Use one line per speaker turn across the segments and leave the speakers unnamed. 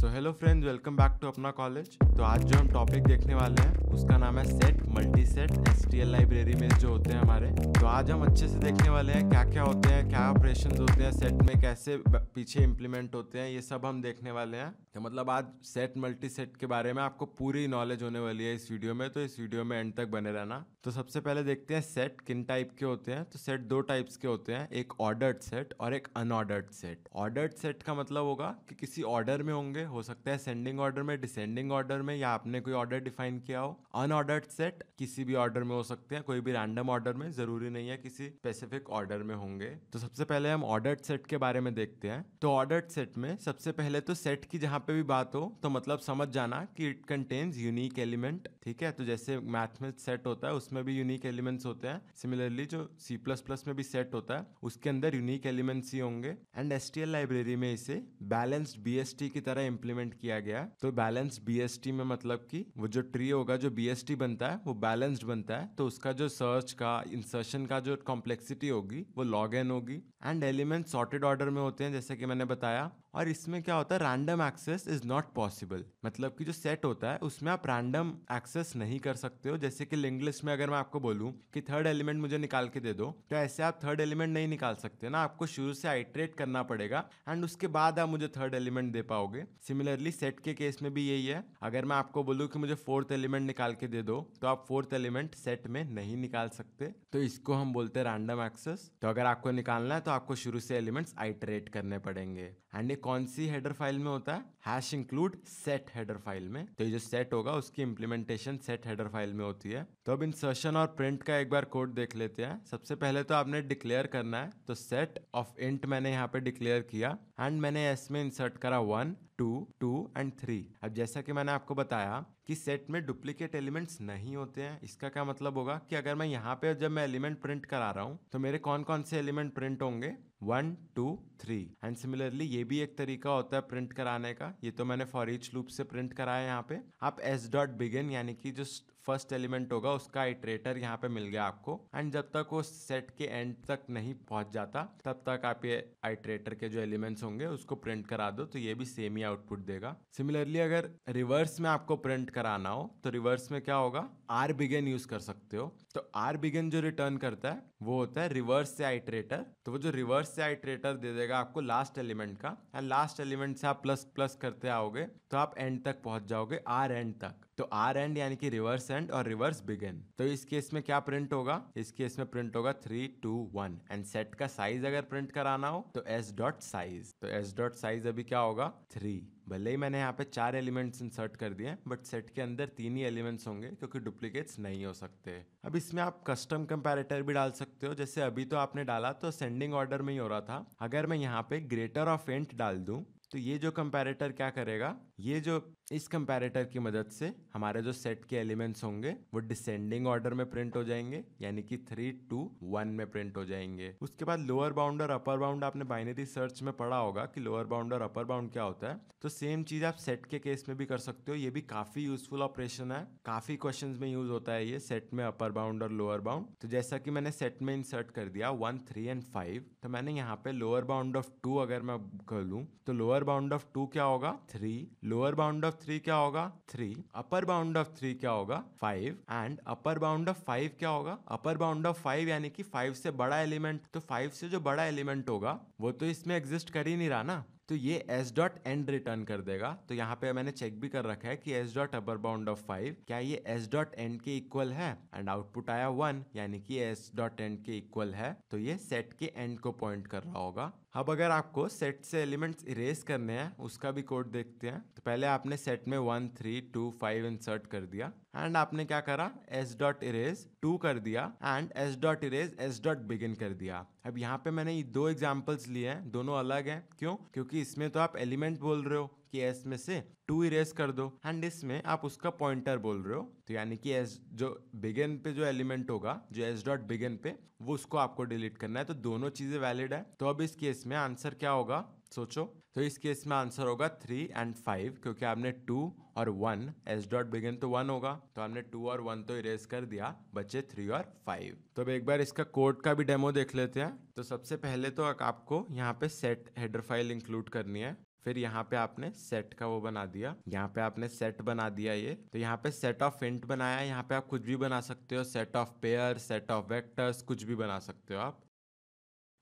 So hello friends, welcome back to अपना college. तो आज जो हम टॉपिक देखने वाले हैं उसका नाम है set, multi set, STL library में जो होते हैं हमारे। तो आज हम अच्छे से देखने वाले हैं क्या क्या होते हैं, क्या ऑपरेशंस होते हैं सेट में, कैसे पीछे इम्प्लीमेंट होते हैं, ये सब हम देखने वाले हैं। तो मतलब आज सेट मल्टी सेट के बारे में आपको पूरी नॉलेज होने वाली है इस वीडियो में, तो इस वीडियो में एंड तक बने रहना। तो सबसे पहले देखते हैं सेट किन टाइप के होते हैं। तो सेट दो टाइप्स के होते हैं, एक ऑर्डर्ड सेट और एक अनऑर्डर्ड सेट। ऑर्डर्ड सेट का मतलब होगा कि किसी ऑर्डर में होंगे, हो सकता है असेंडिंग ऑर्डर में, डिसेंडिंग ऑर्डर में, या आपने कोई ऑर्डर डिफाइन किया हो। अनऑर्डर्ड सेट किसी भी ऑर्डर में हो सकते हैं, कोई भी रैंडम ऑर्डर में, जरूरी नहीं है किसी स्पेसिफिक ऑर्डर में होंगे। तो सबसे पहले हम ऑर्डर्ड सेट के बारे में देखते हैं। तो ऑर्डर्ड सेट में सबसे पहले तो सेट की जहां पे भी बात हो तो मतलब समझ जाना कि इट कंटेन्स यूनिक एलिमेंट। ठीक है, तो जैसे मैथ में सेट होता है उसमें भी यूनिक एलिमेंट्स होते हैं, सिमिलरली जो सी प्लस प्लस में भी सेट होता है उसके अंदर यूनिक एलिमेंट्स ही होंगे। एंड एसटीएल लाइब्रेरी में इसे बैलेंस्ड बीएसटी की तरह इंप्लीमेंट किया गया। तो बैलेंस्ड बीएसटी में मतलब कि वो जो ट्री होगा, जो बीएसटी बनता है वो बैलेंस्ड बनता है, तो उसका जो सर्च का, इंसर्शन का जो कॉम्प्लेक्सिटी होगी वो log n होगी। एंड एलिमेंट सॉर्टेड ऑर्डर में होते हैं जैसे कि मैंने बताया। और इसमें क्या होता है, random access is not possible. मतलब कि जो सेट होता है उसमें आप रैंडम एक्सेस नहीं कर सकते हो। जैसे कि लिंग्विस्ट में अगर मैं आपको बोलूं कि थर्ड एलिमेंट मुझे निकाल के दे दो, तो ऐसे आप थर्ड एलिमेंट नहीं निकाल सकते ना, आपको शुरू से आइट्रेट करना पड़ेगा एंड उसके बाद आप मुझे थर्ड एलिमेंट दे पाओगे। सिमिलरली सेट के केस में भी यही है। अगर मैं आपको बोलूं कि मुझे फोर्थ एलिमेंट निकाल के दे दो, तो आप फोर्थ एलिमेंट सेट में नहीं निकाल सकते। तो इसको हम बोलते हैं रैंडम एक्सेस। तो अगर आपको निकालना है तो आपको शुरू से एलिमेंट्स आइट्रेट करने पड़ेंगे। एंड ये कौन सी हेडर फाइल में होता है, hash include set header file में। तो ये जो सेट होगा उसकी इंप्लीमेंटेशन सेट हेडर फाइल में होती है। तो अब इंसर्शन और प्रिंट का एक बार कोड देख लेते हैं। सबसे पहले तो आपने डिक्लेयर करना है, तो सेट ऑफ इंट मैंने यहाँ पे डिक्लेयर किया एंड मैंने एस में इंसर्ट करा 1 2 2 एंड 3। अब जैसा कि मैंने आपको बताया कि सेट में डुप्लीकेट एलिमेंट्स नहीं होते हैं। इसका क्या मतलब होगा कि अगर मैं यहाँ पे जब मैं एलिमेंट प्रिंट करा रहा हूँ तो मेरे कौन कौन से एलिमेंट प्रिंट होंगे, 1 2 3। एंड सिमिलरली ये भी एक तरीका होता है प्रिंट कराने का। ये तो मैंने फॉर ईच लूप से प्रिंट कराया। यहाँ पे आप एस डॉट बिगिन यानी कि जो फर्स्ट एलिमेंट होगा उसका आइट्रेटर यहाँ पे मिल गया आपको। एंड जब तक वो सेट के एंड तक नहीं पहुंच जाता तब तक आप ये आइट्रेटर के जो एलिमेंट्स होंगे उसको प्रिंट करा दो, तो ये भी सेम ही आउटपुट देगा। सिमिलरली अगर रिवर्स में आपको प्रिंट कराना हो तो रिवर्स में क्या होगा, आर बिगिन यूज कर सकते हो। तो आर बिगिन जो रिटर्न करता है वो होता है रिवर्स से आइट्रेटर। तो वो जो रिवर्स से आइट्रेटर दे देगा आपको लास्ट एलिमेंट का, एंड लास्ट एलिमेंट से आप प्लस प्लस करते आओगे तो आप एंड तक पहुंच जाओगे, आर एंड तक। तो आर एंड यानी कि रिवर्स एंड और रिवर्स बिगिन। तो इस केस में क्या प्रिंट होगा, इस केस में प्रिंट होगा 3 2 1। एंड सेट का साइज अगर प्रिंट कराना हो तो एस डॉट साइज। तो एस डॉट साइज अभी क्या होगा, 3। भले ही मैंने यहाँ पे 4 एलिमेंट्स इंसर्ट कर दिए बट सेट के अंदर 3 ही एलिमेंट्स होंगे क्योंकि डुप्लीकेट्स नहीं हो सकते। अब इसमें आप कस्टम कंपैरेटर भी डाल सकते हो। जैसे अभी तो आपने डाला तो असेंडिंग ऑर्डर में ही हो रहा था। अगर मैं यहाँ पे ग्रेटर ऑफ इंट डाल दूं तो ये जो कंपैरेटर क्या करेगा, ये जो इस कंपैरेटर की मदद से हमारे जो सेट के एलिमेंट्स होंगे वो डिसेंडिंग ऑर्डर में प्रिंट हो जाएंगे, यानी कि 3 2 1 में प्रिंट हो जाएंगे। उसके बाद लोअर बाउंड और अपर बाउंड आपने बाइनरी सर्च में पढ़ा होगा कि लोअर बाउंड और अपर बाउंड क्या होता है। तो सेम चीज आप सेट के केस में भी कर सकते हो। ये भी काफी यूजफुल ऑपरेशन है, काफी क्वेश्चंस में यूज होता है ये सेट में अपर बाउंड और लोअर बाउंड। तो जैसा कि मैंने सेट में इंसर्ट कर दिया 1 3 एंड 5, तो मैंने यहाँ पे लोअर बाउंड ऑफ 2 अगर मैं कर लूं तो लोअर बाउंड ऑफ 2 क्या होगा, 3। लोअर बाउंड ऑफ 3 क्या होगा, 3। अपर बाउंड ऑफ 3 क्या होगा, 5। एंड अपर बाउंड ऑफ 5 क्या होगा, अपर बाउंड ऑफ 5 यानी कि 5 से बड़ा एलिमेंट। तो 5 से जो बड़ा एलिमेंट होगा वो तो इसमें एग्जिस्ट कर ही नहीं रहा ना, तो ये एस डॉट एंड रिटर्न कर देगा। तो यहाँ पे मैंने चेक भी कर रखा है कि S dot upper bound of 5 क्या ये एस डॉट एंड के इक्वल है, एंड आउटपुट आया 1, यानी कि एस डॉट एंड के इक्वल है। तो ये सेट के एंड को पॉइंट कर रहा होगा। अब अगर आपको सेट से एलिमेंट्स इरेज करने हैं उसका भी कोड देखते हैं। तो पहले आपने सेट में 1 3 2 5 इंसर्ट कर दिया एंड आपने क्या करा, एस डॉट इरेज 2 कर दिया and S dot erase S dot begin कर दिया। अब यहाँ पे मैंने ये 2 एग्जांपल्स लिए हैं, दोनों अलग हैं। क्यों, क्योंकि इसमें तो आप एलिमेंट बोल रहे हो कि एस में से 2 इरेज कर दो, एंड इसमें आप उसका पॉइंटर बोल रहे हो। तो यानी कि एस जो बिगिन पे जो एलिमेंट होगा, जो एस डॉट बिगिन पे, वो उसको आपको डिलीट करना है। तो दोनों चीजें वैलिड है। तो अब इस केस में आंसर क्या होगा सोचो। तो इस केस में आंसर होगा 3 एंड 5, क्योंकि आपने 2 और 1, एस डॉट बिगिन तो 1 होगा, तो हमने 2 और 1 तो इरेज कर दिया, बचे 3 और 5। तो अब एक बार इसका कोड का भी डेमो देख लेते हैं। तो सबसे पहले तो आपको यहाँ पे सेट हेडर फाइल इंक्लूड करनी है। फिर यहाँ पे आपने सेट का वो बना दिया, यहाँ पे आपने सेट बना दिया ये। तो यहाँ पे सेट ऑफ इंट बनाया, यहाँ पे आप कुछ भी बना सकते हो, set of pair, set of vectors, कुछ भी बना सकते हो आप।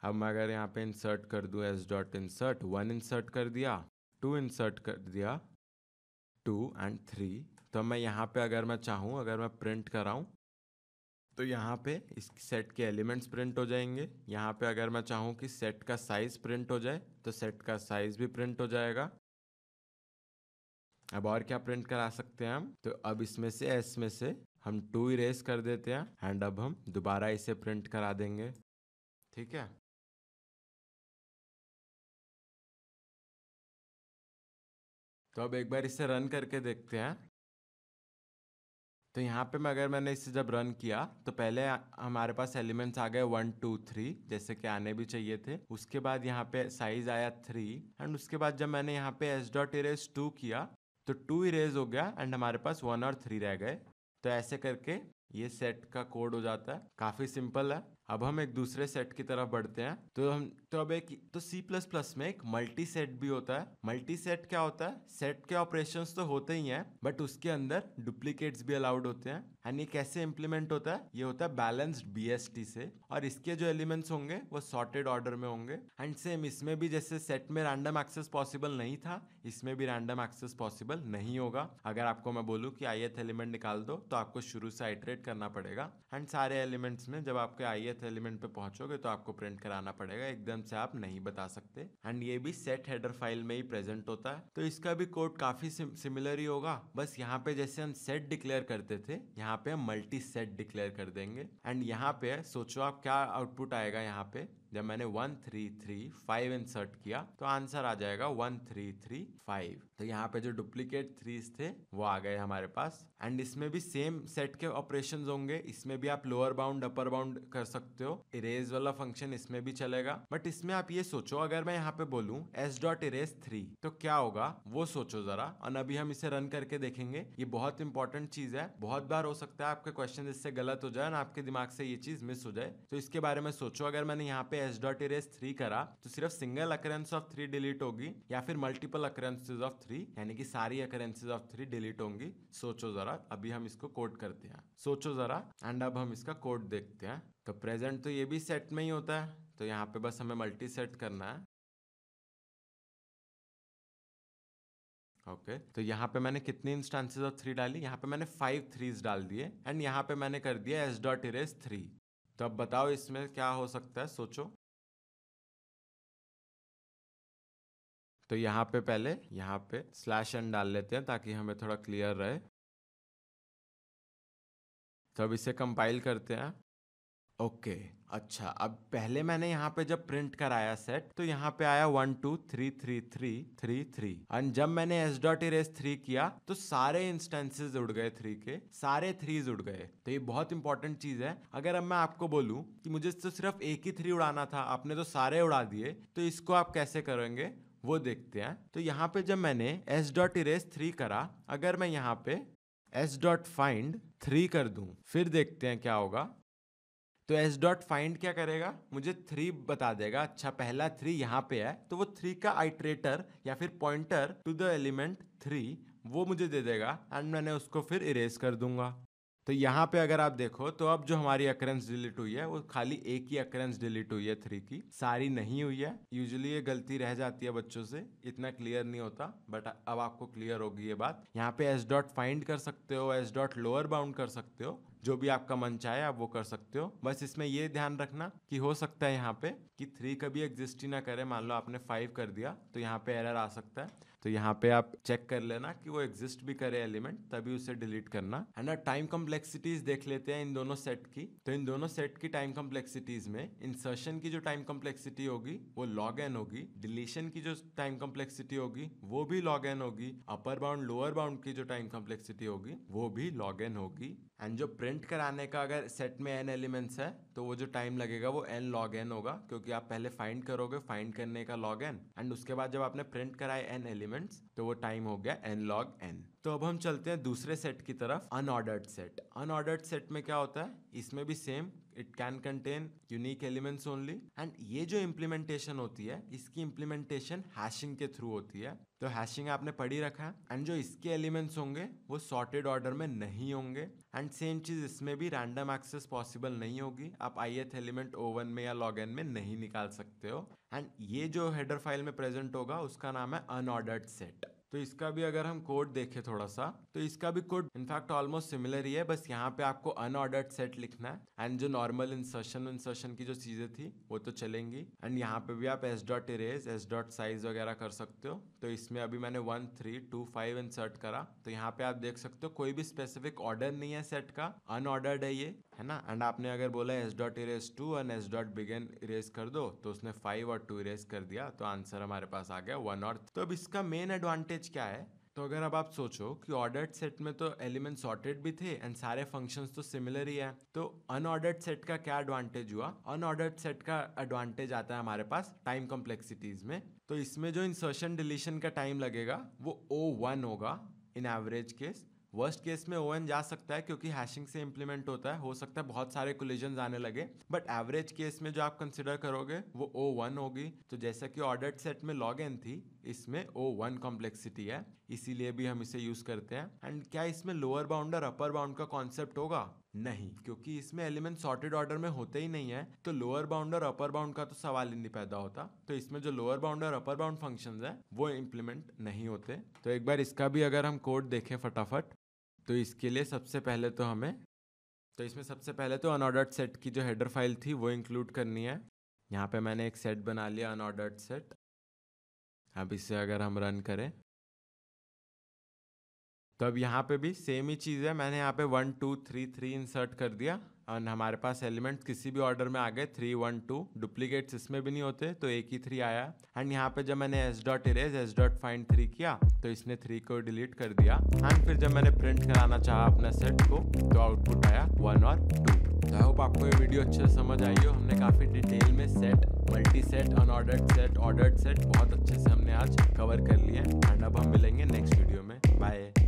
अब मैं अगर यहाँ पे इंसर्ट कर दूँ एस डॉट इंसर्ट, 1 इंसर्ट कर दिया, 2 इंसर्ट कर दिया, 2 एंड 3। तो मैं यहाँ पे अगर मैं चाहूँ, अगर मैं प्रिंट कराऊँ तो यहाँ पे इस सेट के एलिमेंट्स प्रिंट हो जाएंगे। यहाँ पे अगर मैं चाहूँ कि सेट का साइज प्रिंट हो जाए तो सेट का साइज भी प्रिंट हो जाएगा। अब और क्या प्रिंट करा सकते हैं हम, तो अब इसमें से एस में से हम 2 इरेज कर देते हैं एंड अब हम दोबारा इसे प्रिंट करा देंगे। ठीक है, तो अब एक बार इसे रन करके देखते हैं। तो यहाँ पे मैंने इसे जब रन किया तो पहले हमारे पास एलिमेंट्स आ गए 1 2 3 जैसे कि आने भी चाहिए थे। उसके बाद यहाँ पे साइज आया 3 एंड उसके बाद जब मैंने यहाँ पे एस डॉट इरेज 2 किया तो 2 इरेज हो गया एंड हमारे पास 1 और 3 रह गए। तो ऐसे करके ये सेट का कोड हो जाता है, काफी सिंपल है। अब हम एक दूसरे सेट की तरफ बढ़ते हैं। अब सी प्लस प्लस में एक मल्टी सेट भी होता है। मल्टी सेट क्या होता है, सेट के ऑपरेशंस तो होते ही हैं बट उसके अंदर डुप्लीकेट्स भी अलाउड होते हैं। एंड ये कैसे इंप्लीमेंट होता है, ये होता है बैलेंस्ड बीएसटी से, और इसके जो एलिमेंट्स होंगे वो सॉर्टेड ऑर्डर में होंगे। एंड सेम इसमें भी जैसे सेट में रैंडम एक्सेस पॉसिबल नहीं था, इसमें भी रैंडम एक्सेस पॉसिबल नहीं होगा। अगर आपको मैं बोलूँ कि ith एलिमेंट निकाल दो तो आपको शुरू से आइटरेट करना पड़ेगा एंड सारे एलिमेंट्स में जब आपके ith एलिमेंट पे पहुंचोगे तो आपको प्रिंट कराना पड़ेगा, एकदम से आप नहीं बता सकते। एंड ये भी सेट हेडर फाइल में ही प्रेजेंट होता है। तो इसका भी कोड काफी सिमिलर ही होगा, बस यहाँ पे जैसे हम सेट डिक्लेयर करते थे यहाँ पे हम मल्टी सेट डिक्लेयर कर देंगे। एंड यहाँ पे सोचो आप क्या आउटपुट आएगा। यहाँ पे जब मैंने 1 3 3 5 इंसर्ट किया तो आंसर आ जाएगा 1 3 3 5। तो यहाँ पे जो डुप्लीकेट 3s थे वो आ गए हमारे पास। एंड इसमें भी सेम सेट के ऑपरेशंस होंगे, इसमें भी आप लोअर बाउंड अपर बाउंड कर सकते हो। इरेज वाला फंक्शन इसमें भी चलेगा, बट इसमें आप ये सोचो अगर मैं यहाँ पे बोलूँ एस डॉट इरेज 3 तो क्या होगा वो सोचो जरा। और अभी हम इसे रन करके देखेंगे, ये बहुत इंपॉर्टेंट चीज है। बहुत बार हो सकता है आपके क्वेश्चन इससे गलत हो जाए ना, आपके दिमाग से ये चीज मिस हो जाए, तो इसके बारे में सोचो। अगर मैंने यहाँ पे एस डॉट इरेज 3 करा तो सिर्फ सिंगल अकरेंस ऑफ 3 डिलीट होगी या फिर मल्टीपल अकरेंसेज ऑफ 3, यानी कि सारी अकरेंसेज ऑफ 3 डिलीट होंगी। सोचो जरा, अभी हम इसको कोड करते हैं, सोचो जरा। एंड अब हम इसका कोड देखते हैं। तो प्रेजेंट तो ये भी सेट में ही होता है, तो यहाँ पे बस हमें मल्टी सेट करना है। ओके तो यहाँ पे मैंने कितनी इंस्टांसेस ऑफ 3 डाली, यहाँ पे मैंने 5 3s डाल दिए एंड यहाँ पे मैंने कर दिया एस डॉट इरेज 3। तो अब बताओ इसमें क्या हो सकता है, सोचो। तो यहाँ पे पहले यहाँ पे स्लैश एन डाल लेते हैं ताकि हमें थोड़ा क्लियर रहे। तो अब इसे कंपाइल करते हैं। ओके अच्छा, अब पहले मैंने यहाँ पे जब प्रिंट कराया सेट तो यहाँ पे आया 1 2 3 3 3 3 3 एंड जब मैंने एस डॉट इरेज 3 किया तो सारे इंस्टेंसेस उड़ गए 3 के, सारे 3s उड़ गए। तो ये बहुत इंपॉर्टेंट चीज है। अगर अब मैं आपको बोलूं कि मुझे तो सिर्फ एक ही 3 उड़ाना था, आपने तो सारे उड़ा दिए, तो इसको आप कैसे करेंगे वो देखते हैं। तो यहाँ पे जब मैंने एस डॉट इरेज 3 करा, अगर मैं यहाँ पे एस डॉट फाइंड 3 कर दूं फिर देखते हैं क्या होगा। तो एस डॉट फाइंड क्या करेगा, मुझे 3 बता देगा। अच्छा पहला 3 यहाँ पे है तो वो 3 का आइट्रेटर या फिर पॉइंटर टू द एलिमेंट 3 वो मुझे दे देगा एंड मैंने उसको फिर इरेज कर दूंगा। तो यहाँ पे अगर आप देखो तो अब जो हमारी अकरेंस डिलीट हुई है वो खाली एक ही अकरेंस डिलीट हुई है 3 की, सारी नहीं हुई है। यूजुअली ये गलती रह जाती है बच्चों से, इतना क्लियर नहीं होता, बट अब आपको क्लियर होगी ये बात। यहाँ पे एस डॉट फाइंड कर सकते हो, एस डॉट लोअर बाउंड कर सकते हो, जो भी आपका मन चाहे आप वो कर सकते हो। बस इसमें ये ध्यान रखना कि हो सकता है यहाँ पे कि 3 कभी एग्जिस्ट ही ना करे। मान लो आपने 5 कर दिया तो यहाँ पे एरर आ सकता है। तो यहाँ पे आप चेक कर लेना कि वो एग्जिस्ट भी करे एलिमेंट, तभी उसे डिलीट करना है ना। टाइम कॉम्प्लेक्सिटीज देख लेते हैं इन दोनों सेट की। तो इन दोनों सेट की टाइम कॉम्प्लेक्सिटीज में इंसर्शन की जो टाइम कॉम्प्लेक्सिटी होगी वो log n होगी, डिलीशन की जो टाइम कॉम्प्लेक्सिटी होगी वो भी log n होगी, अपर बाउंड लोअर बाउंड की जो टाइम कॉम्प्लेक्सिटी होगी वो भी log n होगी। एंड जो प्रिंट कराने का अगर सेट में n एलिमेंट्स है तो वो जो टाइम लगेगा वो n log n होगा, क्योंकि आप पहले फाइंड करोगे, फाइंड करने का log n, एंड उसके बाद जब आपने प्रिंट कराए n एलिमेंट्स तो वो टाइम हो गया n log n। तो अब हम चलते हैं दूसरे सेट की तरफ, अनऑर्डर्ड सेट। अनऑर्डर्ड सेट में क्या होता है, इसमें भी same it can contain unique elements only. And ये जो इम्प्लीमेंटेशन होती है इसकी इम्प्लीमेंटेशन हैशिंग के थ्रू होती है। तो हैशिंग आपने पढ़ी रखा है। एंड जो इसके एलिमेंट्स होंगे वो सॉर्टेड ऑर्डर में नहीं होंगे। एंड सेम चीज इसमें भी रैंडम एक्सेस पॉसिबल नहीं होगी। आप ith एलिमेंट O1 में या logn में नहीं निकाल सकते हो। एंड ये जो हेडर फाइल में प्रेजेंट होगा उसका नाम है अनऑर्डर्ड सेट। तो इसका भी अगर हम कोड देखें थोड़ा सा, तो इसका भी कोड इनफैक्ट ऑलमोस्ट सिमिलर ही है, बस यहाँ पे आपको अनऑर्डर्ड सेट लिखना है। एंड जो नॉर्मल इंसर्शन की जो चीजें थी वो तो चलेंगी। एंड यहाँ पे भी आप s.erase s.size वगैरह कर सकते हो। तो इसमें अभी मैंने 1 3 2 5 इंसर्ट करा, तो यहाँ पे आप देख सकते हो कोई भी स्पेसिफिक ऑर्डर नहीं है सेट का, अनऑर्डर्ड है ये, है ना। एंड आपने अगर बोला s.erase 2 और s.begin इरेज कर दो, तो उसने 5 और 2 इरेज कर दिया, तो आंसर हमारे पास आ गया 1 और। तो अब इसका मेन एडवांटेज क्या है, तो अगर अब आप सोचो कि ऑर्डर्ड सेट में तो एलिमेंट सॉर्टेड भी थे एंड सारे फंक्शंस तो सिमिलर ही है, तो अनऑर्डर्ड सेट का क्या एडवांटेज हुआ। अनऑर्डर्ड सेट का एडवांटेज आता है हमारे पास टाइम कॉम्प्लेक्सिटीज में। तो इसमें जो इंसर्शन डिलीशन का टाइम लगेगा वो O1 होगा इन एवरेज केस। वर्स्ट केस में ON जा सकता है क्योंकि हैशिंग से इंप्लीमेंट होता है, हो सकता है बहुत सारे कोलिजन आने लगे, बट एवरेज केस में जो आप कंसिडर करोगे वो O1 होगी। तो जैसा कि ऑर्डर्ड सेट में logn थी, इसमें O1 कॉम्प्लेक्सिटी है, इसीलिए भी हम इसे यूज करते हैं। एंड क्या इसमें लोअर बाउंड और अपर बाउंड का कॉन्सेप्ट होगा? नहीं, क्योंकि इसमें एलिमेंट सॉर्टेड ऑर्डर में होते ही नहीं है, तो लोअर बाउंड और अपर बाउंड का तो सवाल ही नहीं पैदा होता। तो इसमें जो लोअर बाउंड और अपर बाउंड फंक्शंस है वो इंप्लीमेंट नहीं होते। तो एक बार इसका भी अगर हम कोड देखें फटाफट, तो इसके लिए सबसे पहले तो अनऑर्डर्ड सेट की जो हेडर फाइल थी वो इंक्लूड करनी है। यहाँ पे मैंने एक सेट बना लिया अनऑर्डर्ड सेट। अब इसे अगर हम रन करें, तो अब यहाँ पे भी सेम ही चीज़ है, मैंने यहाँ पे 1 2 3 3 इंसर्ट कर दिया और हमारे पास एलिमेंट किसी भी ऑर्डर में आ गए 3 1 2, डुप्लीकेट्स इसमें भी नहीं होते, तो एक ही 3 आया। एंड यहाँ पे जब मैंने s.erase s.find 3 किया तो इसने 3 को डिलीट कर दिया। एंड फिर जब मैंने प्रिंट कराना चाहा अपना सेट को, तो आउटपुट आया 1 और 2। आई होप आपको ये वीडियो अच्छे से समझ आई हो। हमने काफ़ी डिटेल में set, multi set, unordered set, ordered set बहुत अच्छे से हमने आज कवर कर लिए। एंड अब हम मिलेंगे नेक्स्ट वीडियो में। बाय।